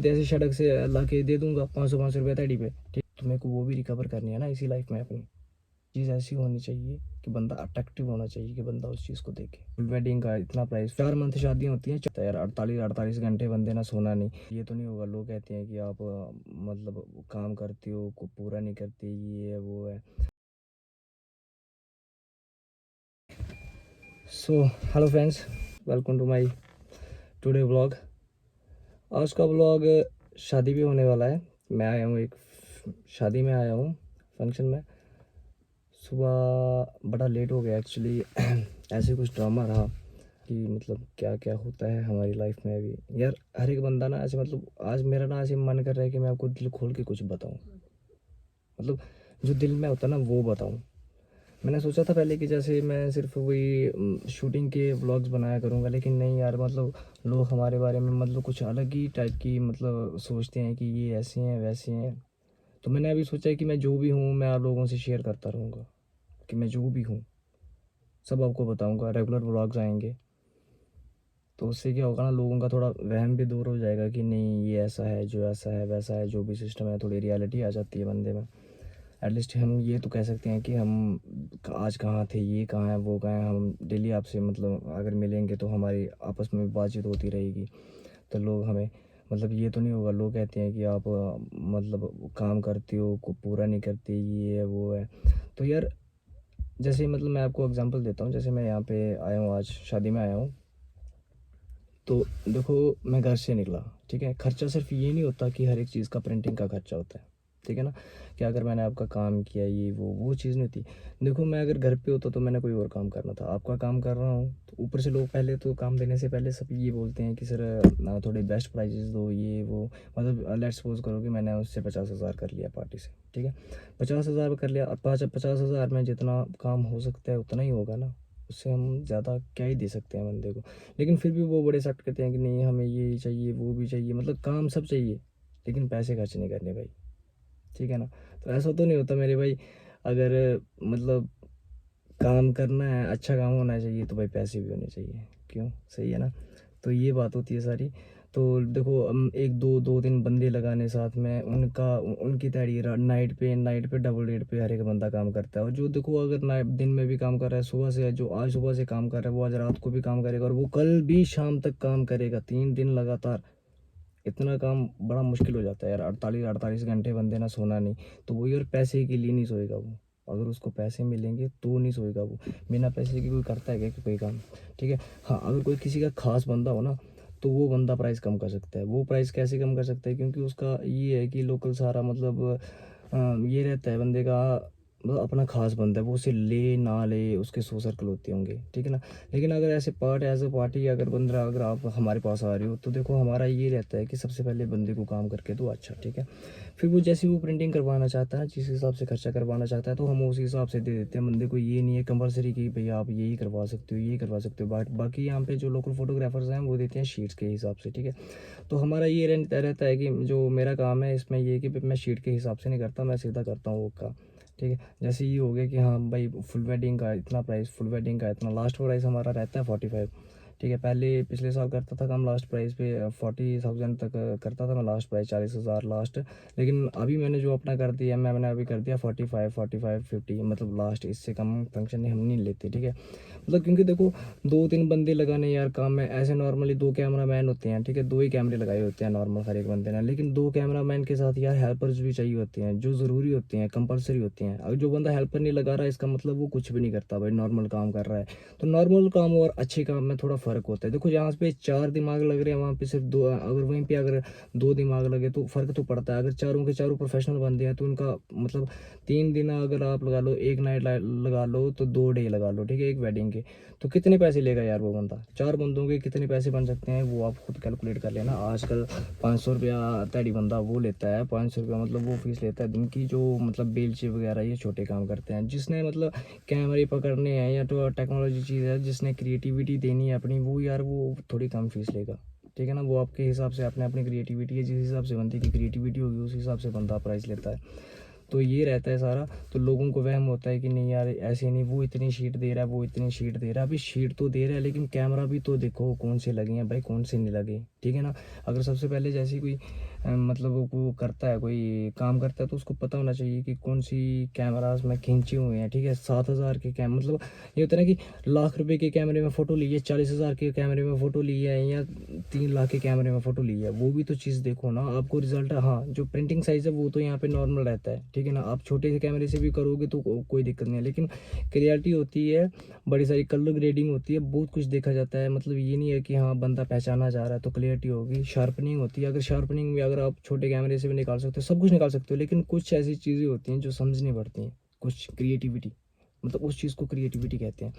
जैसे सड़क से ला के दे दूंगा 500 रुपये दिहाड़ी पे, ठीक। तो मेरे को वो भी रिकवर करनी है ना इसी लाइफ में अपनी। चीज़ ऐसी होनी चाहिए कि बंदा अट्रैक्टिव होना चाहिए, कि बंदा उस चीज़ को देखे। वेडिंग का इतना प्राइस, 4 मंथ शादियाँ होती हैं, चलता है यार 48 घंटे बंदे ना सोना नहीं, ये तो नहीं होगा। लोग कहते हैं कि आप मतलब काम करते हो को पूरा नहीं करते, ये है वो है। So hello friends, welcome to my today vlog. आज का व्लॉग शादी भी होने वाला है। मैं आया हूँ एक शादी में आया हूँ, फंक्शन में। सुबह बड़ा लेट हो गया एक्चुअली। ऐसे कुछ ड्रामा रहा कि मतलब क्या क्या होता है हमारी लाइफ में अभी यार। हर एक बंदा ना ऐसे, मतलब आज मेरा ना ऐसे मन कर रहा है कि मैं आपको दिल खोल के कुछ बताऊं, मतलब जो दिल में होता है ना वो बताऊं। मैंने सोचा था पहले कि जैसे मैं सिर्फ वही शूटिंग के व्लॉग्स बनाया करूंगा, लेकिन नहीं यार, मतलब लोग हमारे बारे में मतलब कुछ अलग ही टाइप की मतलब सोचते हैं कि ये ऐसे हैं वैसे हैं। तो मैंने अभी सोचा है कि मैं जो भी हूँ मैं आप लोगों से शेयर करता रहूँगा, कि मैं जो भी हूँ सब आपको बताऊँगा। रेगुलर व्लॉग्स आएंगे तो उससे क्या होगा ना, लोगों का थोड़ा वहम भी दूर हो जाएगा कि नहीं ये ऐसा है, जो ऐसा है वैसा है, जो भी सिस्टम है, थोड़ी रियलिटी आ जाती है बंदे में। एटलीस्ट हम ये तो कह सकते हैं कि हम आज कहाँ थे, ये कहाँ है, वो कहाँ है। हम डेली आपसे मतलब अगर मिलेंगे तो हमारी आपस में बातचीत होती रहेगी, तो लोग हमें मतलब ये तो नहीं होगा। लोग कहते हैं कि आप मतलब काम करते हो को पूरा नहीं करते, ये है वो है। तो यार जैसे मतलब मैं आपको एग्जांपल देता हूँ, जैसे मैं यहाँ पे आया हूँ, आज शादी में आया हूँ। तो देखो, मैं घर से निकला, ठीक है। खर्चा सिर्फ ये नहीं होता कि हर एक चीज़ का प्रिंटिंग का खर्चा होता है, ठीक है ना। कि अगर मैंने आपका काम किया ये वो चीज़ नहीं होती। देखो मैं अगर घर पे होता तो मैंने कोई और काम करना था, आपका काम कर रहा हूँ। तो ऊपर से लोग पहले तो काम देने से पहले सब ये बोलते हैं कि सर थोड़े बेस्ट प्राइजेस दो, ये वो। मतलब लेट्स सपोज करो कि मैंने उससे 50,000 कर लिया पार्टी से, ठीक है। 50,000 कर लिया, और 50,000 में जितना काम हो सकता है उतना ही होगा ना। उससे हम ज़्यादा क्या ही दे सकते हैं बंदे को। लेकिन फिर भी वो बड़े सख्त कहते हैं कि नहीं हमें ये चाहिए वो भी चाहिए, मतलब काम सब चाहिए लेकिन पैसे खर्च नहीं करने भाई, ठीक है ना। तो ऐसा तो नहीं होता मेरे भाई। अगर मतलब काम करना है, अच्छा काम होना चाहिए, तो भाई पैसे भी होने चाहिए, क्यों, सही है ना। तो ये बात होती है सारी। तो देखो हम एक दो दो दिन बंदे लगाने साथ में, उनकी तैयारी नाइट पे डबल रेट पे हर एक बंदा काम करता है। और जो देखो अगर नाइट दिन में भी काम कर रहा है, सुबह से जो आज सुबह से काम कर रहा है वो आज रात को भी काम करेगा, और वो कल भी शाम तक काम करेगा, 3 दिन लगातार। इतना काम बड़ा मुश्किल हो जाता है यार, 48 घंटे बंदे ना सोना नहीं। तो वही, और पैसे के लिए नहीं सोएगा वो। अगर उसको पैसे मिलेंगे तो नहीं सोएगा वो। बिना पैसे के कोई करता है क्या कोई काम, ठीक है। हाँ, अगर कोई किसी का खास बंदा हो ना, तो वो बंदा प्राइस कम कर सकता है। वो प्राइस कैसे कम कर सकता है, क्योंकि उसका ये है कि लोकल सारा मतलब ये रहता है बंदे का, मतलब अपना खास बंदा है, वो उसे ले ना ले उसके 100 सर्कल होते होंगे, ठीक है ना। लेकिन अगर ऐसे एज अ पार्टी अगर बंदा, अगर आप हमारे पास आ रहे हो, तो देखो हमारा ये रहता है कि सबसे पहले बंदे को काम करके दो अच्छा, ठीक है। फिर वो जैसे वो प्रिंटिंग करवाना चाहता है, जिस हिसाब से खर्चा करवाना चाहता है, तो हम उस हिसाब से दे देते हैं बंदे को। ये नहीं है कंपलसरी कि भैया आप यही करवा सकते हो, यही करवा सकते हो। बाकी यहाँ पे जो लोकल फोटोग्राफर्स हैं वो देते हैं शीट्स के हिसाब से, ठीक है। तो हमारा ये रहता है कि जो मेरा काम है इसमें ये है कि मैं शीट के हिसाब से नहीं करता, मैं सीधा करता हूँ वो का, ठीक है। जैसे ये हो गया कि हाँ भाई फुल वेडिंग का इतना प्राइस, फुल वेडिंग का इतना, लास्ट प्राइस हमारा रहता है 45, ठीक है। पहले पिछले साल करता था काम लास्ट प्राइस पे 40,000 तक करता था मैं लास्ट प्राइस, 40,000 लास्ट। लेकिन अभी मैंने जो अपना कर दिया, मैंने अभी कर दिया 45, 50, मतलब लास्ट। इससे कम फंक्शन हम नहीं लेते, ठीक है। मतलब क्योंकि देखो 2-3 बंदे लगाने यार काम में, ऐसे नॉर्मली 2 कैमरामैन होते हैं, ठीक है। 2 ही कैमरे लगाए होते हैं नॉर्मल हर एक बंदे ने, लेकिन 2 कैमरामैन के साथ यार हेल्पर्स भी चाहिए होते हैं, जो ज़रूरी होते हैं, कंपलसरी होते हैं। अगर जो बंदा हेल्पर नहीं लगा रहा है, इसका मतलब वो कुछ भी नहीं करता भाई, नॉर्मल काम कर रहा है। तो नॉर्मल काम और अच्छे काम में थोड़ा फ़र्क होता है। देखो जहाँ पे 4 दिमाग लग रहे हैं वहाँ पे सिर्फ 2, अगर वहीं पे अगर 2 दिमाग लगे तो फ़र्क तो पड़ता है। अगर चारों के चारों प्रोफेशनल बंदे हैं तो उनका मतलब 3 दिन अगर आप लगा लो, एक नाइट लगा लो, तो 2 डे लगा लो, ठीक है, एक वेडिंग के। तो कितने पैसे लेगा यार वो बंदा, 4 बंदों के कितने पैसे बन सकते हैं वो आप खुद कैलकुलेट कर लेना। आजकल 500 रुपया तैयारी बंदा वो लेता है, 500 रुपया मतलब वो फीस लेता है दिन की, जो मतलब बेलचे वगैरह ये छोटे काम करते हैं। जिसने मतलब कैमरे पकड़ने हैं या तो टेक्नोलॉजी चीज़ है, जिसने क्रिएटिविटी देनी है अपनी, वो यार वो थोड़ी कम फीस लेगा, ठीक है ना। वो आपके हिसाब से आपने अपनी क्रिएटिविटी है, जिस हिसाब से बंदे की क्रिएटिविटी होगी उस हिसाब से बंदा प्राइस लेता है। तो ये रहता है सारा। तो लोगों को वहम होता है कि नहीं यार ऐसे नहीं, वो इतनी शीट दे रहा है, वो इतनी शीट दे रहा है। अभी शीट तो दे रहा है लेकिन कैमरा भी तो देखो कौन से लगे हैं भाई, कौन से नहीं लगे। ठीक है ना। अगर सबसे पहले जैसे कोई मतलब वो करता है, कोई काम करता है, तो उसको पता होना चाहिए कि कौन सी कैमरास में खींचे हुए हैं, ठीक है। 7,000 के कैम मतलब ये होता है ना कि लाख रुपए के कैमरे में फ़ोटो ली है, 40,000 के कैमरे में फ़ोटो ली है, या 3 लाख के कैमरे में फ़ोटो ली है, वो भी तो चीज़ देखो ना, आपको रिजल्ट। हाँ, जो प्रिंटिंग साइज़ है वो तो यहाँ पे नॉर्मल रहता है, ठीक है ना। आप छोटे से कैमरे से भी करोगे तो कोई दिक्कत नहीं है, लेकिन क्लियरिटी होती है, बड़ी सारी कलर ग्रेडिंग होती है, बहुत कुछ देखा जाता है। मतलब ये नहीं है कि हाँ बंदा पहचाना जा रहा है तो क्लियरिटी होगी। शार्पनिंग होती है, अगर शार्पनिंग भी अगर आप छोटे कैमरे से भी निकाल सकते हो, सब कुछ निकाल सकते हो, लेकिन कुछ ऐसी चीज़ें होती हैं जो समझनी पड़ती हैं, कुछ क्रिएटिविटी, मतलब उस चीज़ को क्रिएटिविटी कहते हैं।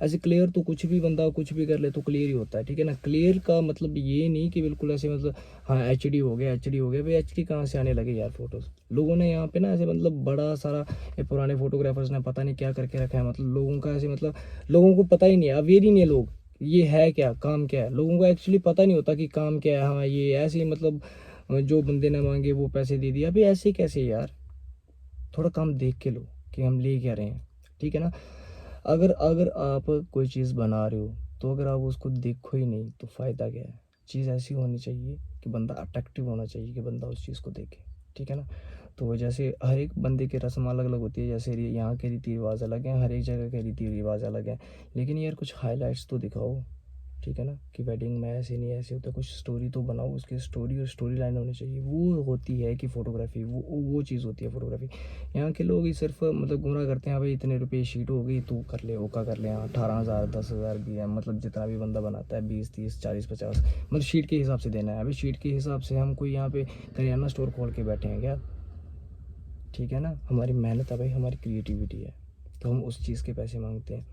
ऐसे क्लियर तो कुछ भी बंदा कुछ भी कर ले तो क्लियर ही होता है, ठीक है ना। क्लियर का मतलब ये नहीं कि बिल्कुल ऐसे मतलब हाँ एचडी हो गया, एचडी हो गया भाई, एचडी कहाँ से आने लगे यार फोटोज़। लोगों ने यहाँ पे ना ऐसे मतलब बड़ा सारा, ये पुराने फोटोग्राफर्स ने पता नहीं क्या करके रखा है, मतलब लोगों का ऐसे मतलब लोगों को पता ही नहीं है, अवेयर ही नहीं है लोग, ये है क्या, काम क्या है, लोगों को एक्चुअली पता नहीं होता कि काम क्या है। हाँ ये ऐसे ही मतलब जो बंदे ने मांगे वो पैसे दे दिया, अभी ऐसे कैसे यार, थोड़ा काम देख के लो कि हम ले क्या रहे हैं, ठीक है ना। अगर अगर आप कोई चीज़ बना रहे हो तो अगर आप उसको देखो ही नहीं तो फ़ायदा क्या है। चीज़ ऐसी होनी चाहिए कि बंदा अट्रैक्टिव होना चाहिए कि बंदा उस चीज़ को देखे, ठीक है ना। तो जैसे हर एक बंदे की रस्म अलग अलग होती है, जैसे यहाँ के रीति रिवाज अलग हैं, हर एक जगह के रीति रिवाज अलग हैं, लेकिन यार कुछ हाईलाइट्स तो दिखाओ, ठीक है ना। कि वेडिंग में ऐसे नहीं ऐसे होता, कुछ स्टोरी तो बनाओ, उसकी स्टोरी और स्टोरी लाइन होनी चाहिए, वो होती है कि फ़ोटोग्राफी, वो चीज़ होती है फ़ोटोग्राफी। यहाँ के लोग ही सिर्फ मतलब गुमराह करते हैं, भाई इतने रुपए शीट हो गई तू कर ले, ओका कर ले, हाँ 18,000 10,000 भी है, मतलब जितना भी बंदा बनाता है 20 30 40 50, मतलब शीट के हिसाब से देना है। अभी शीट के हिसाब से हम कोई यहाँ पे करियाना स्टोर खोल के बैठे हैं क्या, ठीक है ना। हमारी मेहनत है भाई, हमारी क्रिएटिविटी है, तो हम उस चीज़ के पैसे मांगते हैं।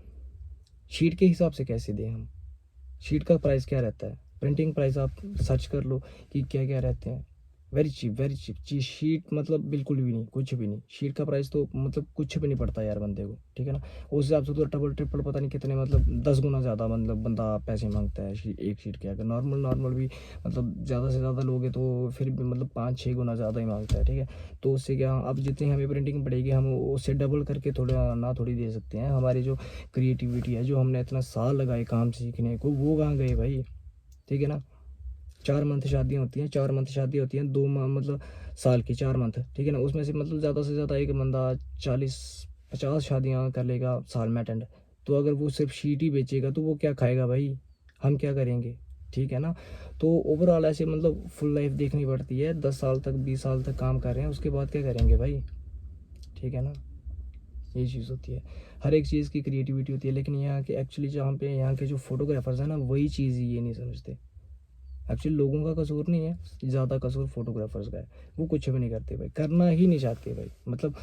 शीट के हिसाब से कैसे दें हम, शीट का प्राइस क्या रहता है, प्रिंटिंग प्राइस आप सर्च कर लो कि क्या क्या रहते हैं, वेरी चीप, वेरी चीप चीज। शीट मतलब बिल्कुल भी नहीं, कुछ भी नहीं, शीट का प्राइस तो मतलब कुछ भी नहीं पड़ता यार बंदे को, ठीक है ना। उस हिसाब से तो डबल ट्रिपल पता नहीं कितने मतलब 10 गुना ज़्यादा मतलब बंदा पैसे मांगता है एक शीट के। अगर नॉर्मल नॉर्मल भी मतलब ज़्यादा से ज़्यादा लोगे तो फिर भी मतलब 5 6 गुना ज़्यादा ही मांगता है, ठीक है। तो उससे क्या, अब जितनी हमें प्रिंटिंग पड़ेगी हम उससे डबल करके थोड़ा ना थोड़ी दे सकते हैं। हमारी जो क्रिएटिविटी है, जो हमने इतना साल लगाए काम सीखने को, वो कहाँ गए भाई, ठीक है ना। 4 मंथ शादियाँ होती हैं, 4 मंथ शादी होती हैं, 2 माह मतलब साल की 4 मंथ, ठीक है ना। उसमें से मतलब ज़्यादा से ज़्यादा एक बंदा 40 50 शादियाँ कर लेगा साल में अटेंड। तो अगर वो सिर्फ शीट ही बेचेगा तो वो क्या खाएगा भाई, हम क्या करेंगे, ठीक है ना। तो ओवरऑल ऐसे मतलब फुल लाइफ देखनी पड़ती है, 10 साल तक 20 साल तक काम कर रहे हैं, उसके बाद क्या करेंगे भाई, ठीक है ना। ये चीज़ होती है, हर एक चीज़ की क्रिएटिविटी होती है, लेकिन यहाँ के एक्चुअली जहाँ पे यहाँ के जो फोटोग्राफर्स हैं ना, वही चीज़ ये नहीं समझते। एक्चुअली लोगों का कसूर नहीं है, ज़्यादा कसूर फोटोग्राफर्स का है। वो कुछ भी नहीं करते भाई, करना ही नहीं चाहते भाई, मतलब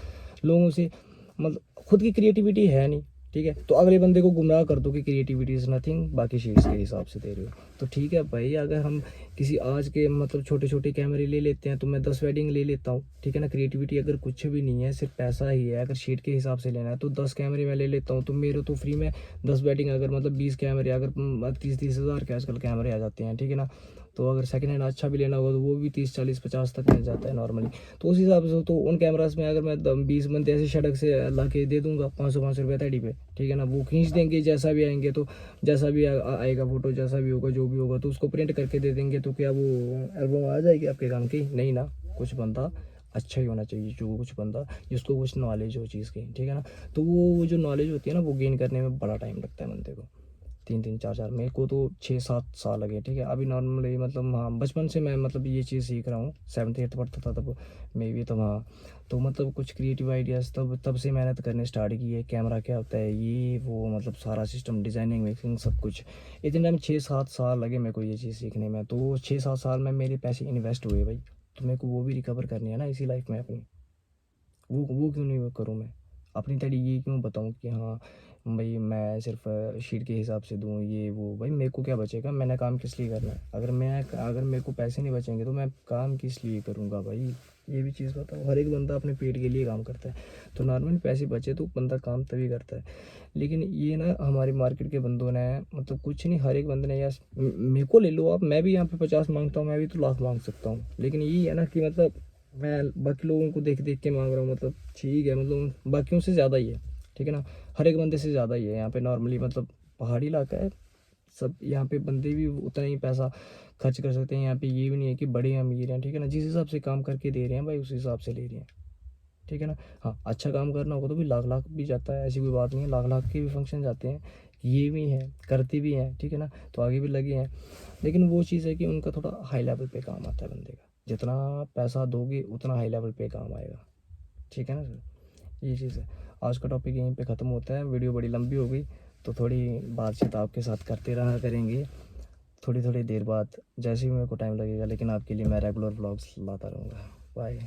लोगों से मतलब खुद की क्रिएटिविटी है नहीं, ठीक है। तो अगले बंदे को गुमराह कर दो कि क्रिएटिविटी इज़ नथिंग, बाकी शीट्स के हिसाब से दे रहे हो तो ठीक है भाई। अगर हम किसी आज के मतलब छोटे छोटे कैमरे ले लेते हैं तो मैं 10 वेडिंग ले लेता हूँ, ठीक है ना। क्रिएटिविटी अगर कुछ भी नहीं है, सिर्फ पैसा ही है, अगर शीट के हिसाब से लेना है तो 10 कैमरे मैं ले लेता हूँ, तो मेरे तो फ्री में 10 वेडिंग, अगर मतलब 20 कैमरे, अगर 30 30 हज़ार के आजकल कैमरे आ जाते हैं, ठीक है ना। तो अगर सेकंड हैंड अच्छा भी लेना होगा तो वो भी 30 40 50 तक मिल जाता है नॉर्मली। तो उस हिसाब से तो उन कैमरास में अगर मैं 20 बंदे ऐसे सड़क से ला के दे दूंगा 500 रुपये तड़ी पे, ठीक है ना। वो खींच देंगे जैसा भी आएंगे, तो जैसा भी आएगा फोटो, जैसा भी होगा जो भी होगा, तो उसको प्रिंट करके दे देंगे, तो क्या वो एल्बम आ जाएगी आपके काम की, नहीं ना। कुछ बंदा अच्छा ही होना चाहिए, जो कुछ बंदा जिसको कुछ नॉलेज हो चीज़ की, ठीक है ना। तो वो जो नॉलेज होती है ना, वो गेन करने में बड़ा टाइम लगता है बंदे को, 3 3 4 4, मेरे को तो 6 7 साल लगे, ठीक है। अभी नॉर्मली मतलब हाँ बचपन से मैं मतलब ये चीज़ सीख रहा हूँ, 7th 8th पढ़ता था तब मैं भी, तब हाँ। तो मतलब कुछ क्रिएटिव आइडियाज़ तब तब से मेहनत करने स्टार्ट की है, कैमरा क्या होता है ये वो, मतलब सारा सिस्टम, डिज़ाइनिंग मिक्सिंग सब कुछ। इतने टाइम 6 7 साल लगे मेरे को ये चीज़ सीखने में, तो 6 7 साल में मेरे पैसे इन्वेस्ट हुए भाई। तो मेरे को वो भी रिकवर करनी है ना इसी लाइफ में अपनी, वो क्यों नहीं करूँ मैं, अपनी तड़ी ये क्यों बताऊँ कि हाँ भाई मैं सिर्फ शीट के हिसाब से दूँ ये वो। भाई मेरे को क्या बचेगा, मैंने काम किस लिए करना है, अगर मेरे को पैसे नहीं बचेंगे तो मैं काम किस लिए करूँगा भाई। ये भी चीज़ बताओ, हर एक बंदा अपने पेट के लिए काम करता है, तो नॉर्मली पैसे बचे तो बंदा काम तभी करता है। लेकिन ये ना हमारी मार्केट के बंदों ने मतलब कुछ नहीं, हर एक बंदे ने यार मेरे को ले लो आप, मैं भी यहाँ पे 50 मांगता हूँ, मैं भी तो लाख मांग सकता हूँ, लेकिन यही है ना कि मतलब मैं बाकी लोगों को देख देख के मांग रहा हूँ, मतलब ठीक है, मतलब बाकियों से ज़्यादा ही है, ठीक है ना। हर एक बंदे से ज़्यादा ही है यहाँ पे नॉर्मली, मतलब पहाड़ी इलाका है, सब यहाँ पे बंदे भी उतना ही पैसा खर्च कर सकते हैं। यहाँ पे ये भी नहीं है कि बड़े अमीर हैं, ठीक है ना, जिस हिसाब से काम करके दे रहे हैं भाई उस हिसाब से ले रहे हैं, ठीक है ना। हाँ, अच्छा काम करना होगा तो भी लाख लाख भी जाता है, ऐसी कोई बात नहीं है, लाख लाख के भी फंक्शन जाते हैं, ये भी हैं, करते भी हैं, ठीक है ना, तो आगे भी लगे हैं। लेकिन वो चीज़ है कि उनका थोड़ा हाई लेवल पे काम आता है बंदे का, जितना पैसा दोगे उतना हाई लेवल पे काम आएगा, ठीक है ना सर, ये चीज़ है। आज का टॉपिक यहीं पे ख़त्म होता है, वीडियो बड़ी लंबी हो गई, तो थोड़ी बातचीत आपके साथ करते रहा करेंगे थोड़ी थोड़ी देर बाद, जैसे ही मेरे को टाइम लगेगा, लेकिन आपके लिए मैं रेगुलर व्लॉग्स लाता रहूँगा। बाय।